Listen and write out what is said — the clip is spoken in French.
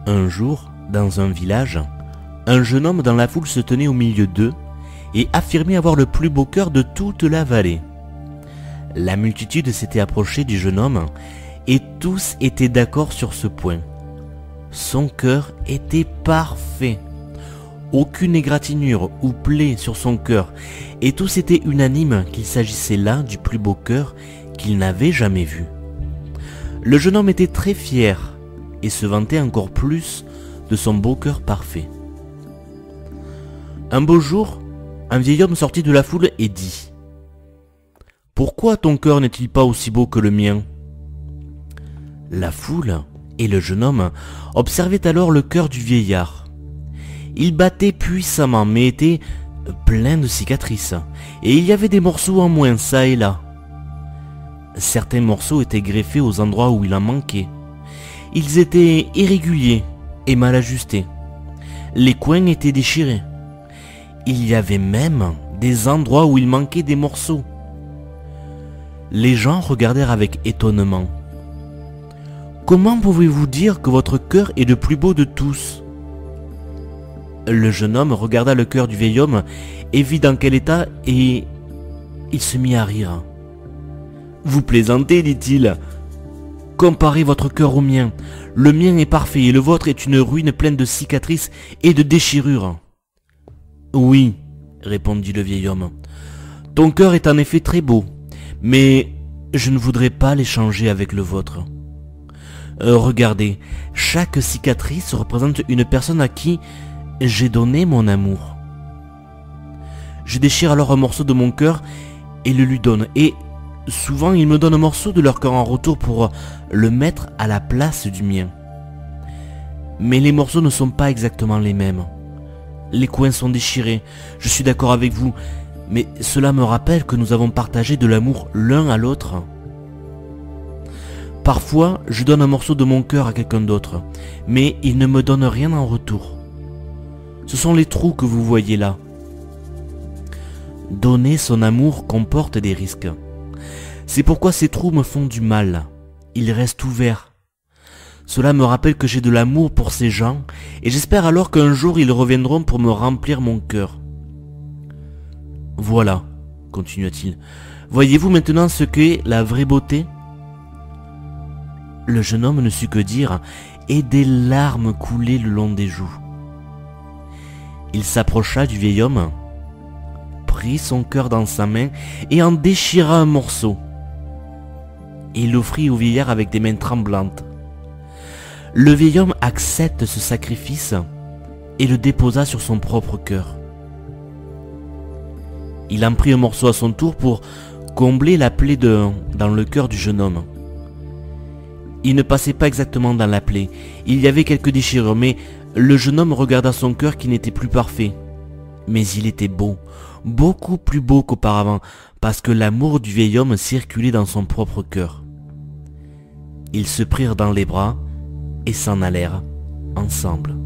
Un jour, dans un village, un jeune homme dans la foule se tenait au milieu d'eux et affirmait avoir le plus beau cœur de toute la vallée. La multitude s'était approchée du jeune homme et tous étaient d'accord sur ce point. Son cœur était parfait. Aucune égratignure ou plaie sur son cœur et tous étaient unanimes qu'il s'agissait là du plus beau cœur qu'ils n'avaient jamais vu. Le jeune homme était très fier et se vantait encore plus de son beau cœur parfait. Un beau jour, un vieil homme sortit de la foule et dit : « Pourquoi ton cœur n'est-il pas aussi beau que le mien ?» La foule et le jeune homme observaient alors le cœur du vieillard. Il battait puissamment mais était plein de cicatrices, et il y avait des morceaux en moins çà et là. Certains morceaux étaient greffés aux endroits où il en manquait. Ils étaient irréguliers et mal ajustés. Les coins étaient déchirés. Il y avait même des endroits où il manquait des morceaux. Les gens regardèrent avec étonnement. « Comment pouvez-vous dire que votre cœur est le plus beau de tous ?» Le jeune homme regarda le cœur du vieil homme et vit dans quel état et il se mit à rire. « Vous plaisantez, dit-il. Comparez votre cœur au mien. Le mien est parfait et le vôtre est une ruine pleine de cicatrices et de déchirures. » « Oui, répondit le vieil homme. Ton cœur est en effet très beau, mais je ne voudrais pas l'échanger avec le vôtre. Regardez, chaque cicatrice représente une personne à qui j'ai donné mon amour. Je déchire alors un morceau de mon cœur et le lui donne, et souvent ils me donnent un morceau de leur cœur en retour pour le mettre à la place du mien. Mais les morceaux ne sont pas exactement les mêmes. Les coins sont déchirés, je suis d'accord avec vous, mais cela me rappelle que nous avons partagé de l'amour l'un à l'autre. Parfois, je donne un morceau de mon cœur à quelqu'un d'autre, mais il ne me donne rien en retour. Ce sont les trous que vous voyez là. Donner son amour comporte des risques. C'est pourquoi ces trous me font du mal. Ils restent ouverts. Cela me rappelle que j'ai de l'amour pour ces gens, et j'espère alors qu'un jour ils reviendront pour me remplir mon cœur. Voilà, continua-t-il. Voyez-vous maintenant ce qu'est la vraie beauté ? Le jeune homme ne sut que dire, et des larmes coulaient le long des joues. Il s'approcha du vieil homme, prit son cœur dans sa main et en déchira un morceau. Il l'offrit au vieillard avec des mains tremblantes. Le vieil homme accepte ce sacrifice et le déposa sur son propre cœur. Il en prit un morceau à son tour pour combler la plaie dans le cœur du jeune homme. Il ne passait pas exactement dans la plaie, il y avait quelques déchirures, mais le jeune homme regarda son cœur qui n'était plus parfait. Mais il était beau, beaucoup plus beau qu'auparavant, parce que l'amour du vieil homme circulait dans son propre cœur. Ils se prirent dans les bras et s'en allèrent ensemble.